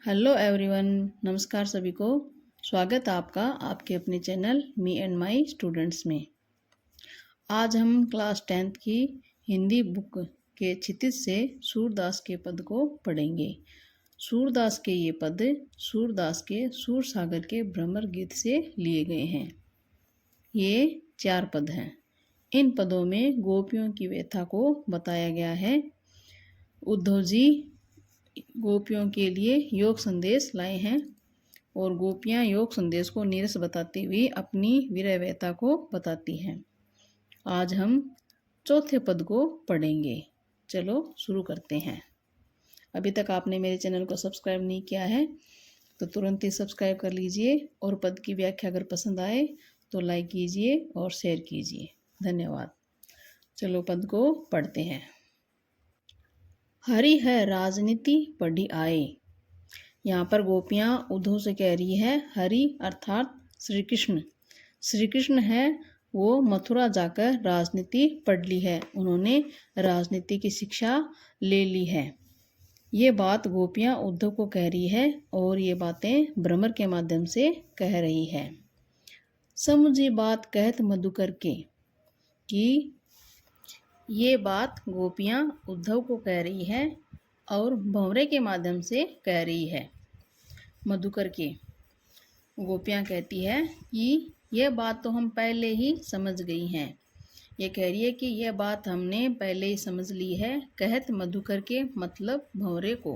Hello everyone, नमस्कार सभी को। स्वागत है आपका आपके अपने channel me and my students में। आज हम क्लास 10th की हिंदी बुक के क्षितिज से सूरदास के पद को पढ़ेंगे। सूरदास के ये पद सूरदास के सूरसागर के भ्रमर गीत से लिए गए हैं। ये 4 पद हैं। इन पदों में गोपियों की व्यथा को बताया गया है। उद्धव जी गोपियों के लिए योग संदेश लाए हैं और गोपियां योग संदेश को नीरस बताते हुए अपनी विरह व्यथा को बताती हैं। आज हम चौथे पद को पढ़ेंगे। चलो शुरू करते हैं। अभी तक आपने मेरे चैनल को सब्सक्राइब नहीं किया है तो तुरंत ही सब्सक्राइब कर लीजिए और पद की व्याख्या अगर पसंद आए तो लाइक कीजिए और शेयर कीजिए। धन्यवाद। चलो पद को पढ़ते हैं। हरि है राजनीति पढ़ी आए। यहाँ पर गोपियाँ उद्धव से कह रही है हरि अर्थात श्री कृष्ण। श्री कृष्ण है वो मथुरा जाकर राजनीति पढ़ ली है, उन्होंने राजनीति की शिक्षा ले ली है। ये बात गोपियाँ उद्धव को कह रही है और ये बातें भ्रमर के माध्यम से कह रही है। समुझी बात कहत मधुकर के कि ये बात गोपियाँ उद्धव को कह रही है और भंवरे के माध्यम से कह रही है। मधुकर के गोपियाँ कहती है कि यह बात तो हम पहले ही समझ गई हैं। ये कह रही है कि यह बात हमने पहले ही समझ ली है। कहत मधुकर के मतलब भंवरे को।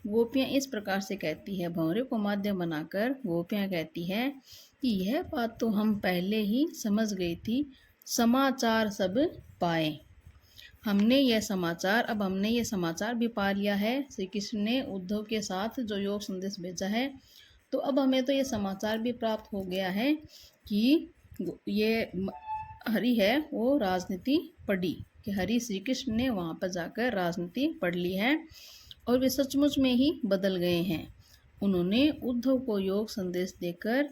गोपियाँ इस प्रकार से कहती है, भंवरे को माध्यम बनाकर गोपियाँ कहती है कि यह बात तो हम पहले ही समझ गई थी। समाचार सब पाए। हमने यह समाचार भी पा लिया है। श्री कृष्ण ने उद्धव के साथ जो योग संदेश भेजा है तो अब हमें तो ये समाचार भी प्राप्त हो गया है कि ये हरि है वो राजनीति पढ़ी, कि हरि श्री कृष्ण ने वहाँ पर जाकर राजनीति पढ़ ली है और वे सचमुच में ही बदल गए हैं। उन्होंने उद्धव को योग संदेश देकर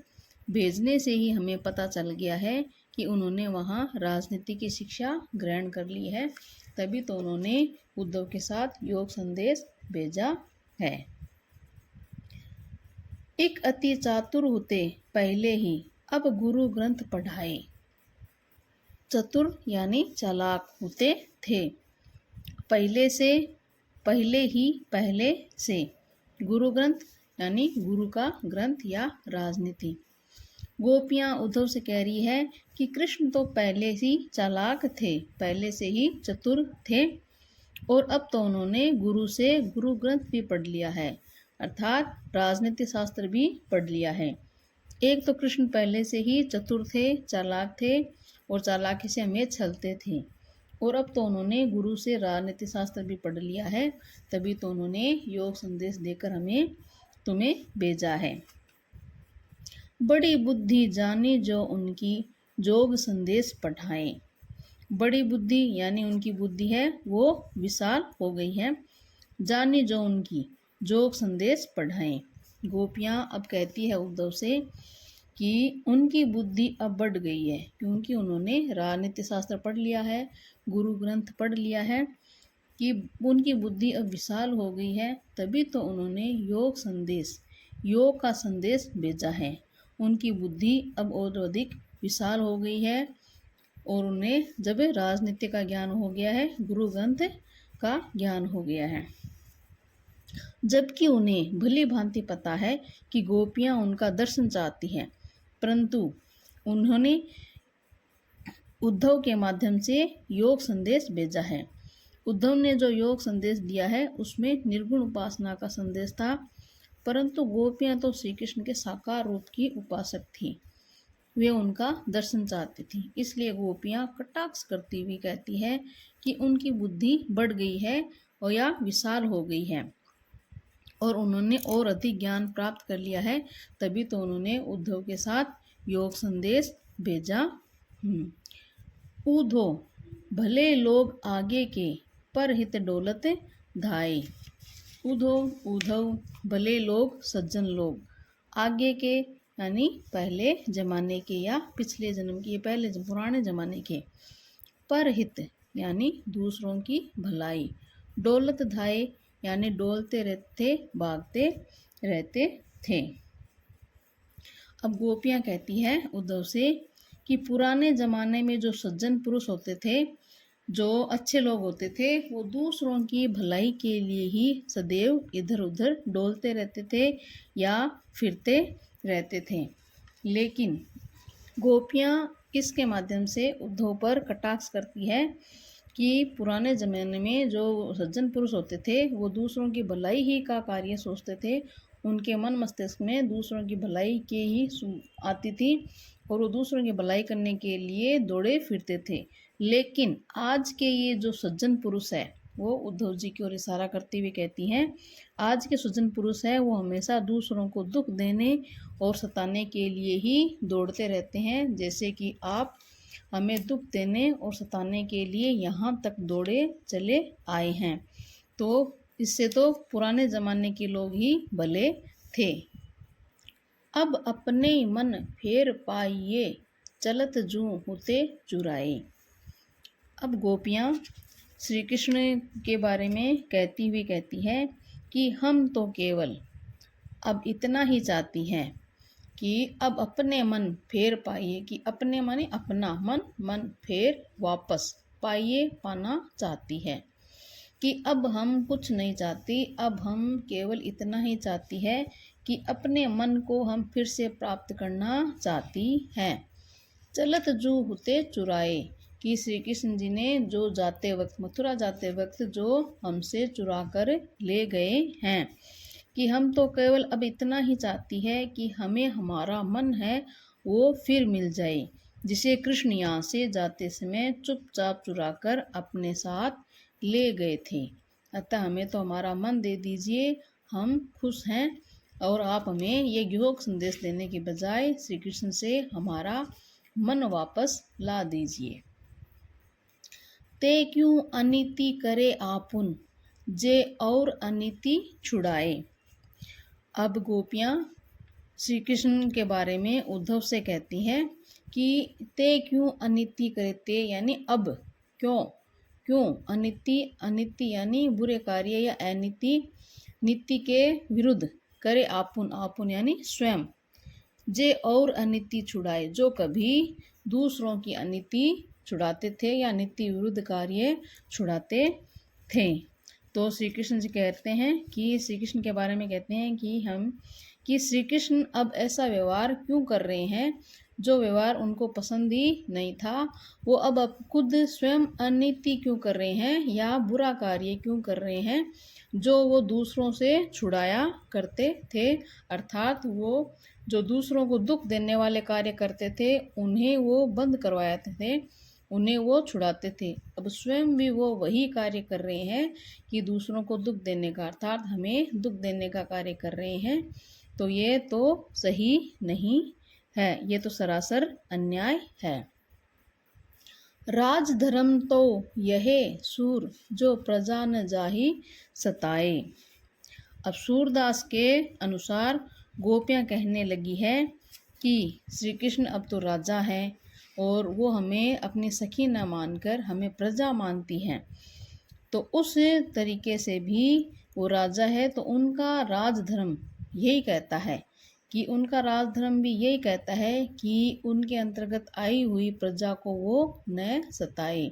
भेजने से ही हमें पता चल गया है कि उन्होंने वहाँ राजनीति की शिक्षा ग्रहण कर ली है, तभी तो उन्होंने उद्धव के साथ योग संदेश भेजा है। एक अति चातुर होते पहले ही अब गुरु ग्रंथ पढ़ाए। चतुर यानी चालाक होते थे, पहले से गुरु ग्रंथ यानी गुरु का ग्रंथ या राजनीति। गोपियाँ उद्धव से कह रही है कि कृष्ण तो पहले ही चालाक थे, पहले से ही चतुर थे और अब तो उन्होंने गुरु से गुरु ग्रंथ भी पढ़ लिया है, अर्थात राजनीति शास्त्र भी पढ़ लिया है। एक तो कृष्ण पहले से ही चतुर थे, चालाक थे और चालाकी से हमें छलते थे और अब तो उन्होंने गुरु से राजनीति शास्त्र भी पढ़ लिया है, तभी तो उन्होंने योग संदेश देकर हमें तुम्हें भेजा है। बड़ी बुद्धि जानी जो उनकी जोग संदेश पढ़ाएं। बड़ी बुद्धि यानी उनकी बुद्धि है वो विशाल हो गई है। जानी जो उनकी जोग संदेश पढ़ाएं। गोपियाँ अब कहती है उद्धव से कि उनकी बुद्धि अब बढ़ गई है, क्योंकि उन्होंने राजनीति शास्त्र पढ़ लिया है, गुरु ग्रंथ पढ़ लिया है, कि उनकी बुद्धि अब विशाल हो गई है, तभी तो उन्होंने योग का संदेश भेजा है। उनकी बुद्धि अब और अधिक विशाल हो गई है और उन्हें जब राजनीति का ज्ञान हो गया है, गुरु ग्रंथ का ज्ञान हो गया है। जबकि उन्हें भली भांति पता है कि गोपियाँ उनका दर्शन चाहती हैं, परंतु उन्होंने उद्धव के माध्यम से योग संदेश भेजा है। उद्धव ने जो योग संदेश दिया है उसमें निर्गुण उपासना का संदेश था, परंतु गोपियाँ तो श्री कृष्ण के साकार रूप की उपासक थी, वे उनका दर्शन चाहती थी। इसलिए गोपियाँ कटाक्ष करती हुई कहती है कि उनकी बुद्धि बढ़ गई है और या विशाल हो गई है और उन्होंने और अधिक ज्ञान प्राप्त कर लिया है, तभी तो उन्होंने उद्धव के साथ योग संदेश भेजा। ऊधो भले लोग आगे के पर हित डोलत धाये। उद्धव भले लोग सज्जन लोग, आगे के यानी पहले जमाने के या पिछले जन्म के, पहले पुराने जमाने के, पर हित यानी दूसरों की भलाई, डोलत धाये यानी डोलते रहते भागते रहते थे। अब गोपियाँ कहती है उद्धव से कि पुराने ज़माने में जो सज्जन पुरुष होते थे, जो अच्छे लोग होते थे, वो दूसरों की भलाई के लिए ही सदैव इधर उधर डोलते रहते थे या फिरते रहते थे। लेकिन गोपियाँ इसके माध्यम से उद्धव पर कटाक्ष करती है कि पुराने ज़माने में जो सज्जन पुरुष होते थे वो दूसरों की भलाई ही का कार्य सोचते थे, उनके मन मस्तिष्क में दूसरों की भलाई के ही आती थी और वो दूसरों की भलाई करने के लिए दौड़े फिरते थे। लेकिन आज के ये जो सज्जन पुरुष है, वो उद्धव जी की ओर इशारा करती हुई कहती हैं, आज के सज्जन पुरुष है वो हमेशा दूसरों को दुख देने और सताने के लिए ही दौड़ते रहते हैं, जैसे कि आप हमें दुख देने और सताने के लिए यहाँ तक दौड़े चले आए हैं। तो इससे तो पुराने ज़माने के लोग ही भले थे। अब अपने मन फेर पाइए, चलत जूं होते चुराए। अब गोपियाँ श्री कृष्ण के बारे में कहती हुई कहती है कि हम तो केवल अब इतना ही चाहती हैं कि अब अपने मन फेर पाइए, कि अपने माने अपना मन फेर वापस पाइए, पाना चाहती है कि अब हम कुछ नहीं चाहती, अब हम केवल इतना ही चाहती है कि अपने मन को हम फिर से प्राप्त करना चाहती हैं। चलत जू होते चुराए, कि श्री कृष्ण जी ने जो जाते वक्त, मथुरा जाते वक्त जो हमसे चुरा कर ले गए हैं, कि हम तो केवल अब इतना ही चाहती है कि हमें हमारा मन है वो फिर मिल जाए, जिसे कृष्ण यहाँ से जाते समय चुपचाप चुरा कर अपने साथ ले गए थे। अतः हमें तो हमारा मन दे दीजिए, हम खुश हैं, और आप हमें ये योग संदेश देने के बजाय श्री कृष्ण से हमारा मन वापस ला दीजिए। ते क्यों अनीति करे आपुन, जे और अनीति छुड़ाए। अब गोपियाँ श्री कृष्ण के बारे में उद्धव से कहती हैं कि ते क्यों अनीति करे, ते यानी अब, क्यों क्यों, अनीति अनीति यानी बुरे कार्य या अनीति, नीति के विरुद्ध, करे आपुन, आपुन यानी स्वयं, जे और अनीति छुड़ाए, जो कभी दूसरों की अनीति छुड़ाते थे या नीति विरुद्ध कार्य छुड़ाते थे। तो श्री कृष्ण जी कहते हैं कि श्री कृष्ण के बारे में कहते हैं कि श्री कृष्ण अब ऐसा व्यवहार क्यों कर रहे हैं जो व्यवहार उनको पसंद ही नहीं था, वो अब खुद स्वयं अनीति क्यों कर रहे हैं या बुरा कार्य क्यों कर रहे हैं जो वो दूसरों से छुड़ाया करते थे, अर्थात वो जो दूसरों को दुख देने वाले कार्य करते थे उन्हें वो बंद करवाते थे, उन्हें वो छुड़ाते थे। अब स्वयं भी वो वही कार्य कर रहे हैं कि दूसरों को दुख देने का, अर्थात हमें दुख देने का कार्य कर रहे हैं। तो ये तो सही नहीं है, ये तो सरासर अन्याय है। राज धर्म तो यह सूर, जो प्रजा न जाहि सताए। अब सूरदास के अनुसार गोपियाँ कहने लगी है कि श्री कृष्ण अब तो राजा हैं और वो हमें अपनी सखी न मानकर हमें प्रजा मानती हैं, तो उस तरीके से भी वो राजा है, तो उनका राजधर्म यही कहता है कि उनका राजधर्म भी यही कहता है कि उनके अंतर्गत आई हुई प्रजा को वो न सताए।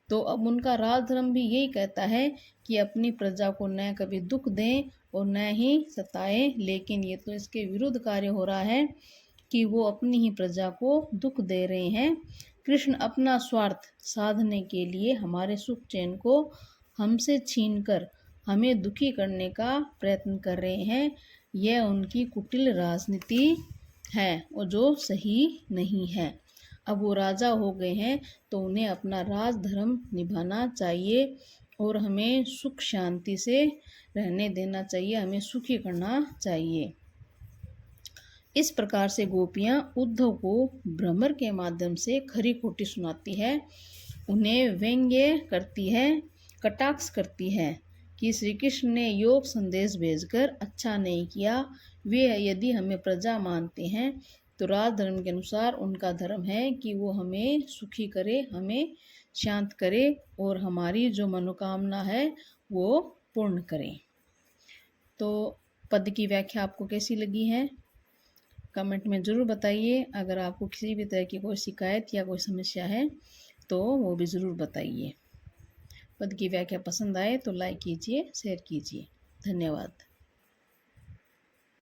तो अब उनका राजधर्म भी यही कहता है कि अपनी प्रजा को न कभी दुख दें और न ही सताएं, लेकिन ये तो इसके विरुद्ध कार्य हो रहा है कि वो अपनी ही प्रजा को दुख दे रहे हैं। कृष्ण अपना स्वार्थ साधने के लिए हमारे सुख चैन को हमसे छीनकर हमें दुखी करने का प्रयत्न कर रहे हैं। यह उनकी कुटिल राजनीति है और जो सही नहीं है। अब वो राजा हो गए हैं तो उन्हें अपना राजधर्म निभाना चाहिए और हमें सुख शांति से रहने देना चाहिए, हमें सुखी करना चाहिए। इस प्रकार से गोपियाँ उद्धव को भ्रमर के माध्यम से खरी खोटी सुनाती है, उन्हें व्यंग्य करती है, कटाक्ष करती है कि श्री कृष्ण ने योग संदेश भेजकर अच्छा नहीं किया। वे यदि हमें प्रजा मानते हैं तो राज धर्म के अनुसार उनका धर्म है कि वो हमें सुखी करे, हमें शांत करे और हमारी जो मनोकामना है वो पूर्ण करें। तो पद की व्याख्या आपको कैसी लगी है कमेंट में ज़रूर बताइए। अगर आपको किसी भी तरह की कोई शिकायत या कोई समस्या है तो वो भी ज़रूर बताइए। पद की व्याख्या पसंद आए तो लाइक कीजिए, शेयर कीजिए। धन्यवाद।